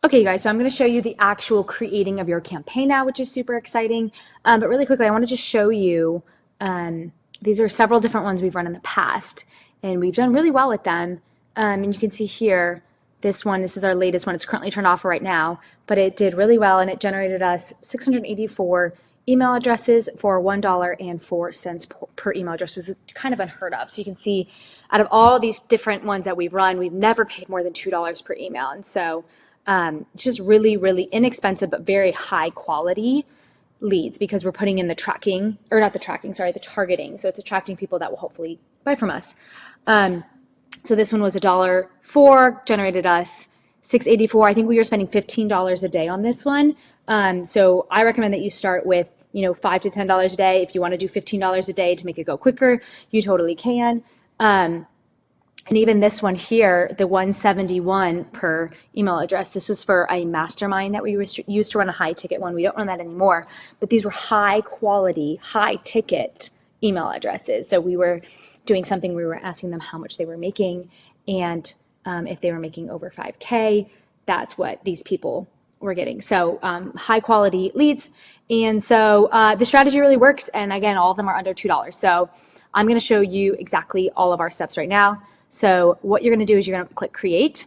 Okay, you guys, so I'm going to show you the actual creating of your campaign now, which is super exciting. But really quickly, I want to just show you, these are several different ones we've run in the past, and we've done really well with them. And you can see here, this one, this is our latest one. It's currently turned off right now, but it did really well, and it generated us 684 email addresses for $1.04 per email address, which was kind of unheard of. So you can see out of all these different ones that we've run, we've never paid more than $2 per email. And so it's just really, really inexpensive, but very high quality leads because we're putting in the tracking, or not the tracking, sorry, the targeting. So it's attracting people that will hopefully buy from us. So this one was $1.04, generated us 684. I think we were spending $15 a day on this one. So I recommend that you start with, $5 to $10 a day. If you want to do $15 a day to make it go quicker, you totally can. And even this one here, the 171 per email address, this was for a mastermind that we used to run a high ticket one. We don't run that anymore, but these were high quality, high ticket email addresses. So we were doing something, we were asking them how much they were making, and if they were making over 5K, that's what these people were getting. So high quality leads. And so the strategy really works. And again, all of them are under $2. So I'm going to show you exactly all of our steps right now. So what you're going to do is you're going to click create.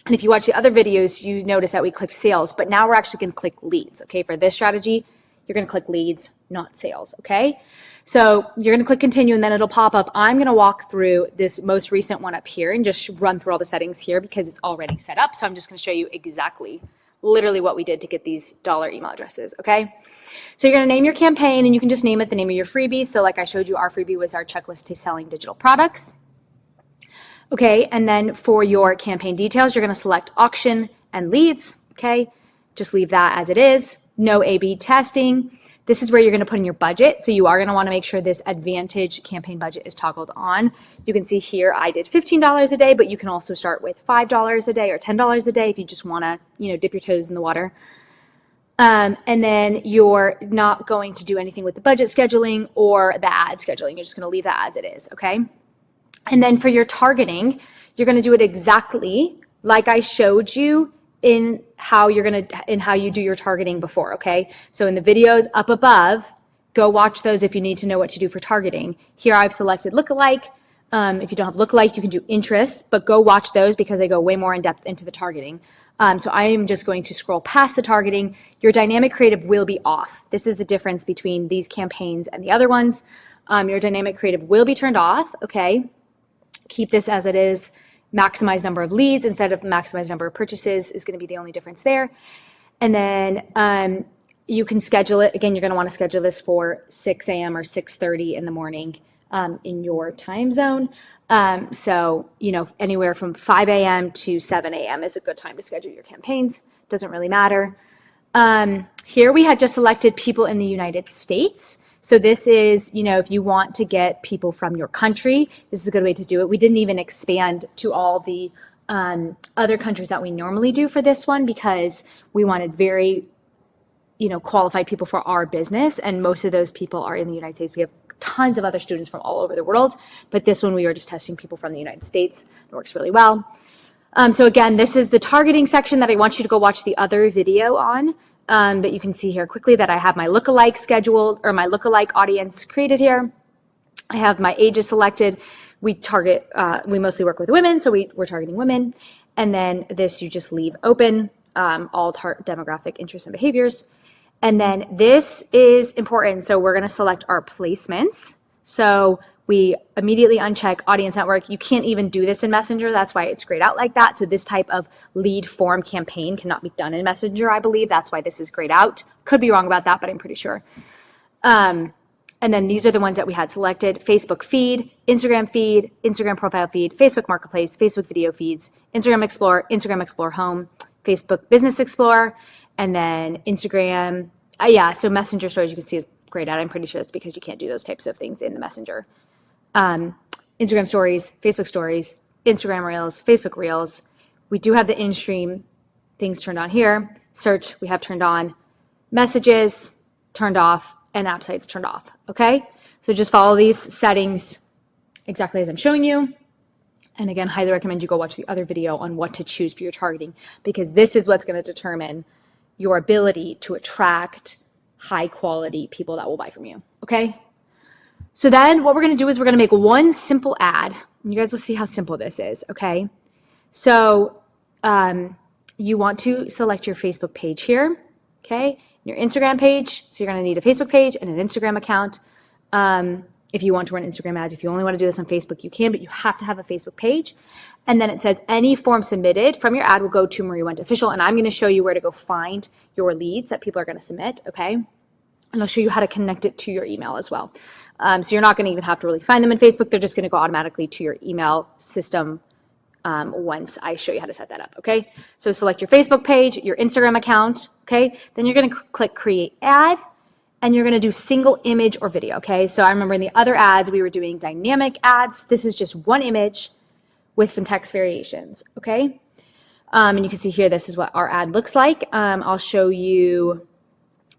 And if you watch the other videos, you notice that we clicked sales, but now we're actually going to click leads. Okay. For this strategy, you're going to click leads, not sales. Okay. So you're going to click continue and then it'll pop up. I'm going to walk through this most recent one up here and just run through all the settings here because it's already set up. So I'm just going to show you exactly literally what we did to get these dollar email addresses. Okay. So you're going to name your campaign and you can just name it the name of your freebie. So like I showed you, our freebie was our checklist to selling digital products. Okay, and then for your campaign details, you're going to select auction and leads. Okay, just leave that as it is. No A/B testing. This is where you're going to put in your budget. So you are going to want to make sure this Advantage campaign budget is toggled on. You can see here I did $15 a day, but you can also start with $5 a day or $10 a day if you just want to, dip your toes in the water. And then you're not going to do anything with the budget scheduling or the ad scheduling. You're just going to leave that as it is. Okay. And then for your targeting, you're going to do it exactly like I showed you in how you do your targeting before, okay? So in the videos up above, go watch those if you need to know what to do for targeting. Here I've selected lookalike. If you don't have lookalike, you can do interests, but go watch those because they go way more in depth into the targeting. So I am just going to scroll past the targeting. Your dynamic creative will be off. This is the difference between these campaigns and the other ones. Your dynamic creative will be turned off, okay? Keep this as it is. Maximize number of leads instead of maximize number of purchases is going to be the only difference there. And then you can schedule it. Again, you're going to want to schedule this for 6 a.m. or 6:30 in the morning in your time zone. So, anywhere from 5 a.m. to 7 a.m. is a good time to schedule your campaigns. Doesn't really matter. Here we had just selected people in the United States. So this is, if you want to get people from your country, this is a good way to do it. We didn't even expand to all the other countries that we normally do for this one because we wanted very, qualified people for our business. And most of those people are in the United States. We have tons of other students from all over the world, but this one we were just testing people from the United States. It works really well. So again, this is the targeting section that I want you to go watch the other video on. But you can see here quickly that I have my lookalike scheduled or my lookalike audience created here. I have my ages selected. We mostly work with women, so we're targeting women. And then this you just leave open, all demographic interests and behaviors. And then this is important. So we're going to select our placements. So we immediately uncheck audience network. You can't even do this in Messenger. That's why it's grayed out like that. So this type of lead form campaign cannot be done in Messenger, I believe. That's why this is grayed out. Could be wrong about that, but I'm pretty sure. And then these are the ones that we had selected: Facebook feed, Instagram profile feed, Facebook Marketplace, Facebook video feeds, Instagram Explorer Home, Facebook Business Explorer, and then Instagram. So Messenger stories you can see is grayed out. I'm pretty sure that's because you can't do those types of things in the Messenger. Instagram stories, Facebook stories, Instagram reels, Facebook reels. We do have the in-stream things turned on here. Search we have turned on. Messages turned off, and app sites turned off. Okay, so just follow these settings exactly as I'm showing you. And again, highly recommend you go watch the other video on what to choose for your targeting, because this is what's going to determine your ability to attract high quality people that will buy from you. Okay. So then what we're going to do is we're going to make one simple ad. And you guys will see how simple this is. Okay. So you want to select your Facebook page here. Okay. Your Instagram page. So you're going to need a Facebook page and an Instagram account. If you want to run Instagram ads, if you only want to do this on Facebook, you can, but you have to have a Facebook page. And then it says any form submitted from your ad will go to Marie Went Official. And I'm going to show you where to go find your leads that people are going to submit. Okay. And I'll show you how to connect it to your email as well. So you're not going to even have to really find them in Facebook. They're just going to go automatically to your email system once I show you how to set that up. Okay. So select your Facebook page, your Instagram account. Okay. Then you're going to click create ad. And you're going to do single image or video, okay? So I remember in the other ads, we were doing dynamic ads. This is just one image with some text variations, okay? And you can see here, this is what our ad looks like. I'll show you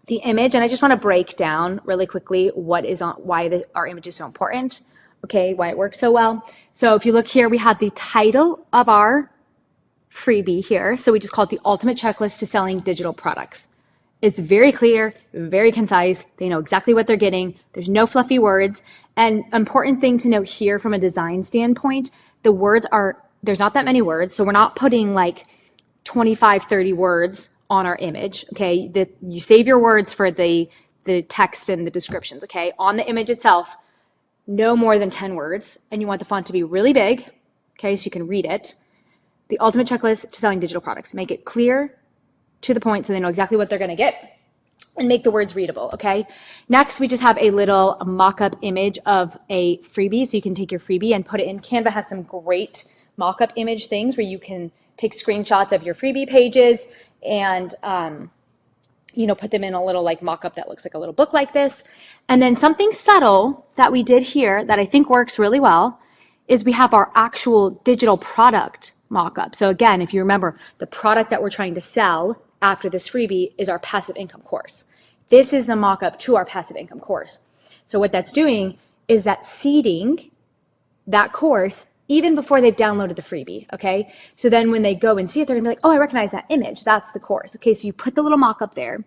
the image, and I just want to break down really quickly what is on, why our image is so important, okay? Why it works so well. So if you look here, we have the title of our freebie here. So we just call it the Ultimate Checklist to Selling Digital Products. It's very clear, very concise. They know exactly what they're getting. There's no fluffy words. And important thing to note here from a design standpoint, the words are, there's not that many words. So we're not putting like 25, 30 words on our image, okay? You save your words for the text and the descriptions, okay? On the image itself, no more than 10 words. And you want the font to be really big, okay? So you can read it. The Ultimate Checklist to Selling Digital Products. Make it clear, to the point, so they know exactly what they're going to get, and make the words readable. Okay. Next, we just have a little mock-up image of a freebie. So you can take your freebie and put it in. Canva has some great mock-up image things where you can take screenshots of your freebie pages and, put them in a little like mock-up that looks like a little book like this. And then something subtle that we did here that I think works really well is we have our actual digital product mock-up. So again, if you remember, the product that we're trying to sell after this freebie is our passive income course. This is the mock-up to our passive income course. So what that's doing is that seeding that course even before they've downloaded the freebie, okay? So then when they go and see it, they're gonna be like, oh, I recognize that image. That's the course. Okay, so you put the little mock-up there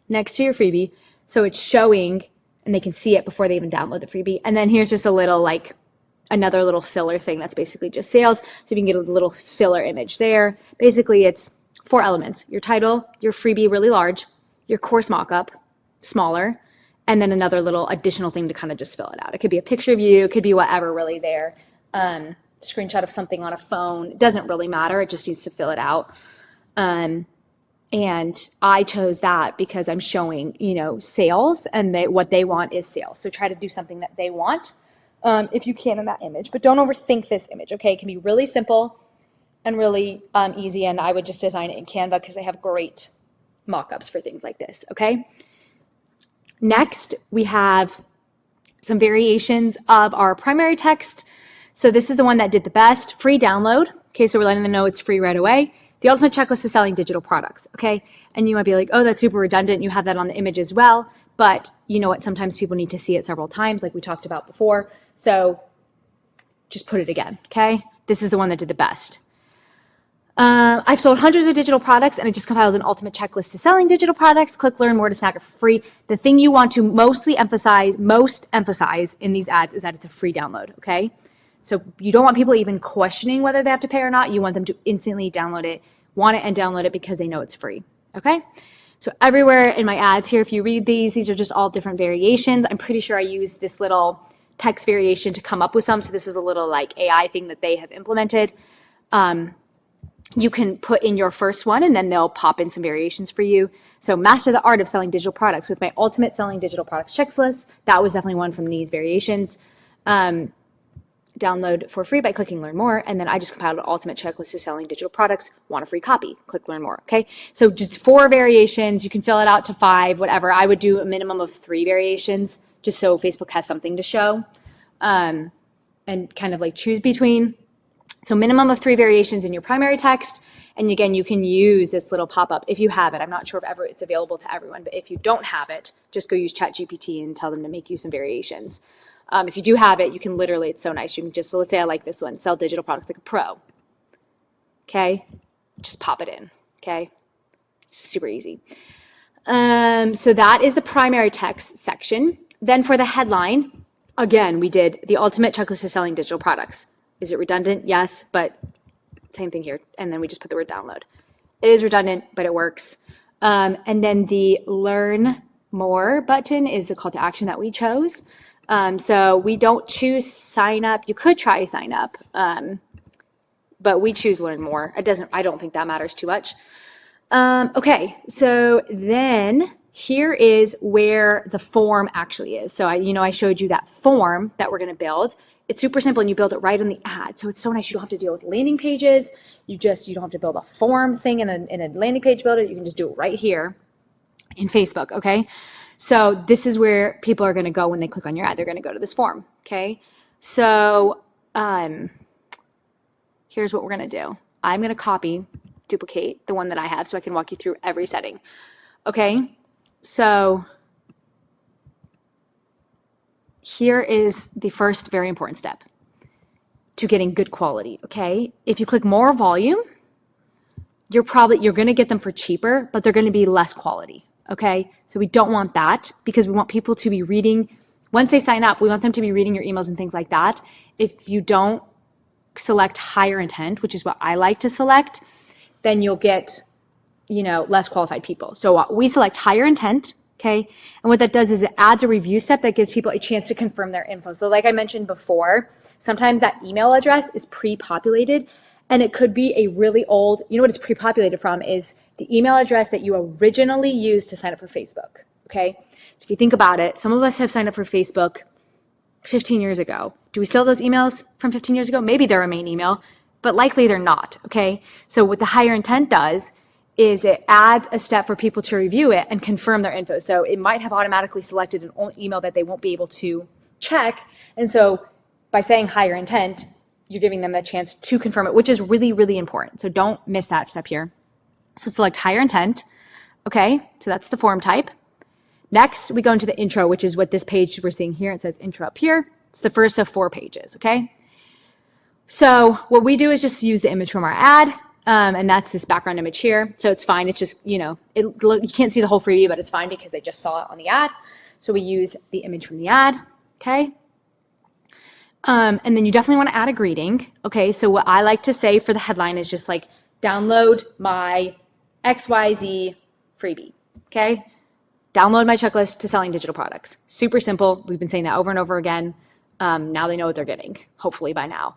next to your freebie so it's showing and they can see it before they even download the freebie. And then here's just a little like another little filler thing that's basically just sales. So you can get a little filler image there. Basically, it's 4 elements: your title, your freebie really large, your course mockup smaller, and then another little additional thing to kind of just fill it out. It could be a picture of you, it could be whatever really there. Screenshot of something on a phone. It doesn't really matter. It just needs to fill it out. And I chose that because I'm showing, sales, and what they want is sales. So try to do something that they want if you can in that image, but don't overthink this image, okay? It can be really simple and really easy, and I would just design it in Canva because they have great mock-ups for things like this, okay? Next, we have some variations of our primary text. So this is the one that did the best. Free download. Okay, so we're letting them know it's free right away. The Ultimate Checklist is Selling Digital Products, okay? And you might be like, oh, that's super redundant. You have that on the image as well. But you know what? Sometimes people need to see it several times, like we talked about before. So just put it again, okay? This is the one that did the best. I've sold hundreds of digital products, and I just compiled an Ultimate Checklist to Selling Digital Products. Click Learn More to snag it for free. The thing you want to most emphasize in these ads is that it's a free download, okay? So you don't want people even questioning whether they have to pay or not. You want them to instantly download it, want it, and download it because they know it's free, okay? So everywhere in my ads here, if you read these are just all different variations. I'm pretty sure I used this little text variation to come up with some. So this is a little like AI thing that they have implemented. You can put in your first one and then they'll pop in some variations for you. So master the art of selling digital products with my ultimate selling digital products checklist. That was definitely one from these variations. Download for free by clicking learn more. And then I just compiled an ultimate checklist to selling digital products. Want a free copy? Click learn more. Okay. So just 4 variations. You can fill it out to 5, whatever. I would do a minimum of 3 variations just so Facebook has something to show and kind of like choose between. So minimum of 3 variations in your primary text. And again, you can use this little pop-up if you have it. I'm not sure if ever it's available to everyone, but if you don't have it, just go use ChatGPT and tell them to make you some variations. If you do have it, you can literally, it's so nice. You can just, so let's say I like this one, sell digital products like a pro. Okay. Just pop it in. Okay. It's super easy. So that is the primary text section. Then for the headline, again, we did the ultimate checklist of selling digital products. Is it redundant? Yes, but same thing here. And then we just put the word download. It is redundant, but it works. And then the learn more button is the call to action that we chose. So we don't choose sign up. You could try sign up, but we choose learn more. I don't think that matters too much. Okay, so then here is where the form actually is. So I showed you that form that we're going to build. It's super simple, and you build it right on the ad. So it's so nice. You don't have to deal with landing pages. You don't have to build a form thing in a landing page builder. You can just do it right here in Facebook. Okay. So this is where people are going to go when they click on your ad. They're going to go to this form. Okay. So here's what we're going to do. I'm going to duplicate the one that I have so I can walk you through every setting. Okay. So here is the first very important step to getting good quality. Okay. If you click more volume, you're going to get them for cheaper, but they're going to be less quality. Okay. So we don't want that, because we want people to be reading. Once they sign up, we want them to be reading your emails and things like that. If you don't select higher intent, which is what I like to select, then you'll get, less qualified people. So we select higher intent. Okay. And what that does is it adds a review step that gives people a chance to confirm their info. So like I mentioned before, sometimes that email address is pre-populated, and it could be a really old, what it's pre-populated from is the email address that you originally used to sign up for Facebook. Okay. So if you think about it, some of us have signed up for Facebook 15 years ago. Do we still have those emails from 15 years ago? Maybe they're a main email, but likely they're not. Okay. So what the higher intent does is it adds a step for people to review it and confirm their info. So it might have automatically selected an email that they won't be able to check. And so by saying higher intent, you're giving them the chance to confirm it, which is really, really important. So don't miss that step here. So select higher intent. Okay, so that's the form type. Next, we go into the intro, which is what this page we're seeing here. It says intro up here. It's the first of 4 pages, okay? So what we do is just use the image from our ad. And that's this background image here. So it's fine. It's just, you can't see the whole freebie, but it's fine because they just saw it on the ad. So we use the image from the ad. Okay. And then you definitely want to add a greeting. Okay. So what I like to say for the headline is just like, download my XYZ freebie. Okay. Download my checklist to selling digital products. Super simple. We've been saying that over and over again. Now they know what they're getting, hopefully by now.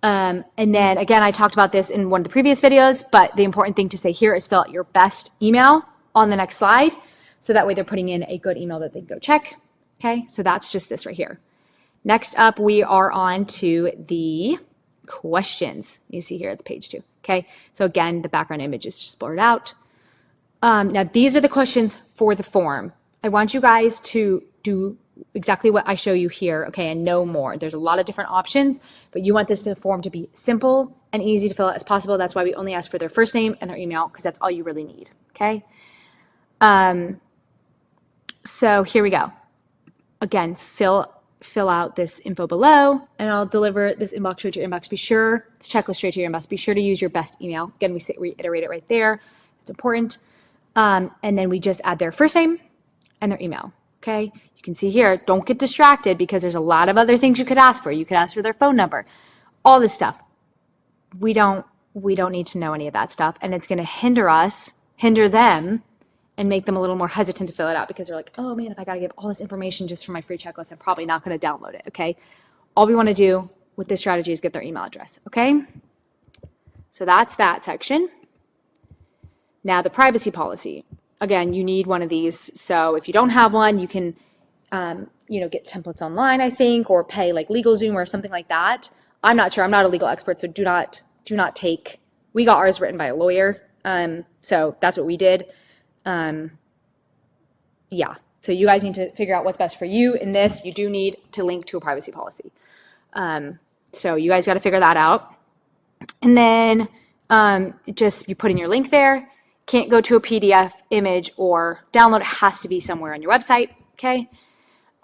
And then again, I talked about this in one of the previous videos, but the important thing to say here is fill out your best email on the next slide. So that way they're putting in a good email that they can go check. Okay. So that's just this right here. Next up, we are on to the questions. You see here, it's page 2. Okay. So again, the background image is just blurred out. Now these are the questions for the form. I want you guys to do exactly what I show you here, okay, and no more. There's a lot of different options, but you want this form to be simple and easy to fill out as possible. That's why we only ask for their first name and their email, because that's all you really need, okay? So here we go. Again, fill out this info below, and I'll deliver this inbox straight to your inbox. This checklist straight to your inbox. Be sure to use your best email. Again, we reiterate it right there. It's important. And then we just add their first name and their email, okay? You can see here, don't get distracted because there's a lot of other things you could ask for. You could ask for their phone number, all this stuff. We don't need to know any of that stuff. And it's going to hinder them, and make them a little more hesitant to fill it out because they're like, oh man, if I got to give all this information just for my free checklist, I'm probably not going to download it. Okay. All we want to do with this strategy is get their email address. Okay. So that's that section. Now the privacy policy. Again, you need one of these. So if you don't have one, you can, get templates online, I think, or pay like LegalZoom or something like that. I'm not sure. I'm not a legal expert, so do not take. We got ours written by a lawyer, so that's what we did. Yeah. So you guys need to figure out what's best for you. In this, you do need to link to a privacy policy. So you guys got to figure that out. And then you put in your link there. Can't go to a PDF image or download. It has to be somewhere on your website. Okay.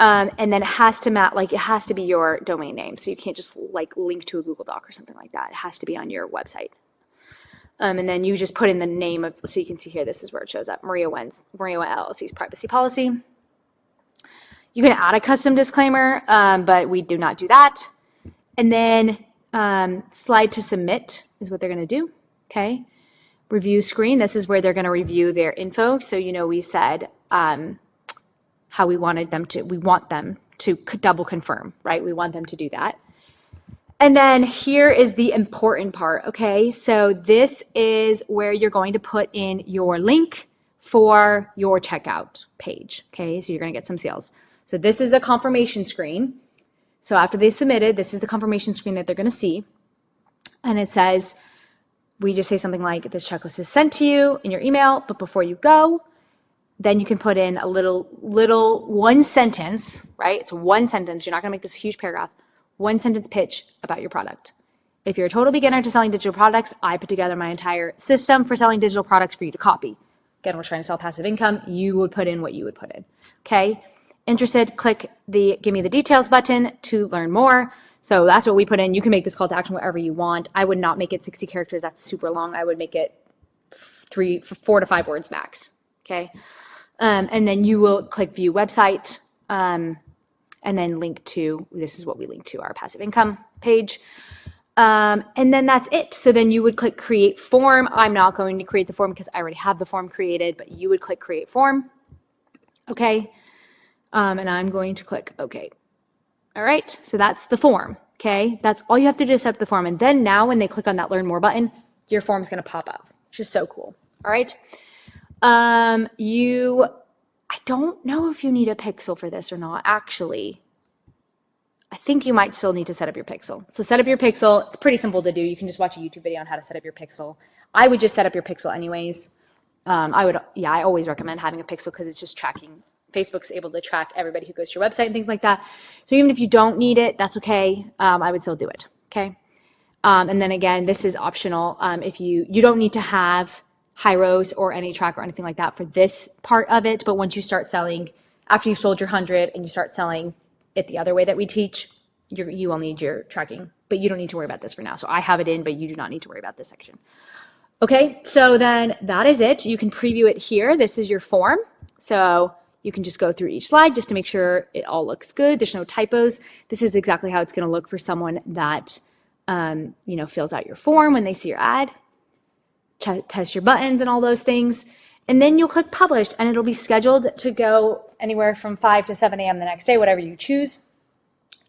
And then it has to it has to be your domain name. So you can't just like link to a Google Doc or something like that. It has to be on your website. And then you just put in the name of, so you can see here, this is where it shows up, Maria LLC's privacy policy. You can add a custom disclaimer, but we do not do that. And then slide to submit is what they're going to do. Okay. Review screen. This is where they're going to review their info. So, we said how we want them to double confirm, right? We want them to do that. And then here is the important part, okay? So this is where you're going to put in your link for your checkout page, okay? So you're gonna get some sales. So this is the confirmation screen. So after they submitted, this is the confirmation screen that they're gonna see. And it says, we just say something like, this checklist is sent to you in your email, but before you go, then you can put in a little one sentence, right? It's one sentence. You're not gonna make this a huge paragraph. One sentence pitch about your product. If you're a total beginner to selling digital products, I put together my entire system for selling digital products for you to copy. Again, we're trying to sell passive income. You would put in what you would put in. Okay. Interested, click the give me the details button to learn more. So that's what we put in. You can make this call to action whatever you want. I would not make it 60 characters. That's super long. I would make it 4 to 5 words max. Okay. And then you will click view website. And then link to, this is what we link to, our passive income page. And then that's it. So then you would click create form. I'm not going to create the form because I already have the form created, but you would click create form. Okay. And I'm going to click okay. All right. So that's the form. Okay. That's all you have to do is set up the form. And then now when they click on that learn more button, your form is going to pop up, which is so cool. All right. I don't know if you need a pixel for this or not, actually. I think you might still need to set up your pixel. So set up your pixel. It's pretty simple to do. You can just watch a YouTube video on how to set up your pixel. I would just set up your pixel anyways. I always recommend having a pixel because it's just tracking. Facebook's able to track everybody who goes to your website and things like that. So even if you don't need it, that's okay. I would still do it, okay? And then again, this is optional. If you don't need to have Hyros or any track or anything like that for this part of it. But once you start selling, after you've sold your 100 and you start selling it the other way that we teach, you will need your tracking, but you don't need to worry about this for now. So I have it in, but you do not need to worry about this section. Okay, so then that is it. You can preview it here. This is your form. So you can just go through each slide just to make sure it all looks good. There's no typos. This is exactly how it's going to look for someone that fills out your form when they see your ad. Test your buttons and all those things. And then you'll click published and it'll be scheduled to go anywhere from 5 to 7 a.m. the next day, whatever you choose.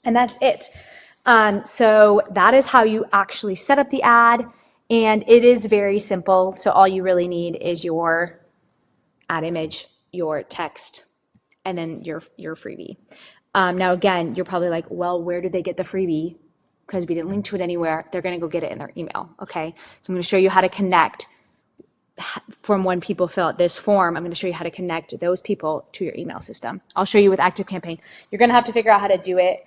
And that's it. So that is how you actually set up the ad. And it is very simple. So all you really need is your ad image, your text, and then your freebie. Now, again, you're probably like, well, where did they get the freebie? Because we didn't link to it anywhere. They're going to go get it in their email. Okay. So I'm going to show you how to connect from when people fill out this form. I'm going to show you how to connect those people to your email system. I'll show you with ActiveCampaign. You're going to have to figure out how to do it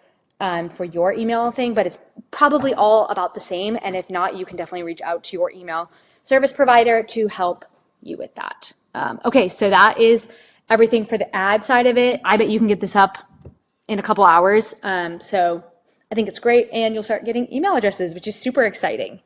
for your email thing, but it's probably all about the same. And if not, you can definitely reach out to your email service provider to help you with that. Okay. So that is everything for the ad side of it. I bet you can get this up in a couple hours. So I think it's great, and you'll start getting email addresses, which is super exciting.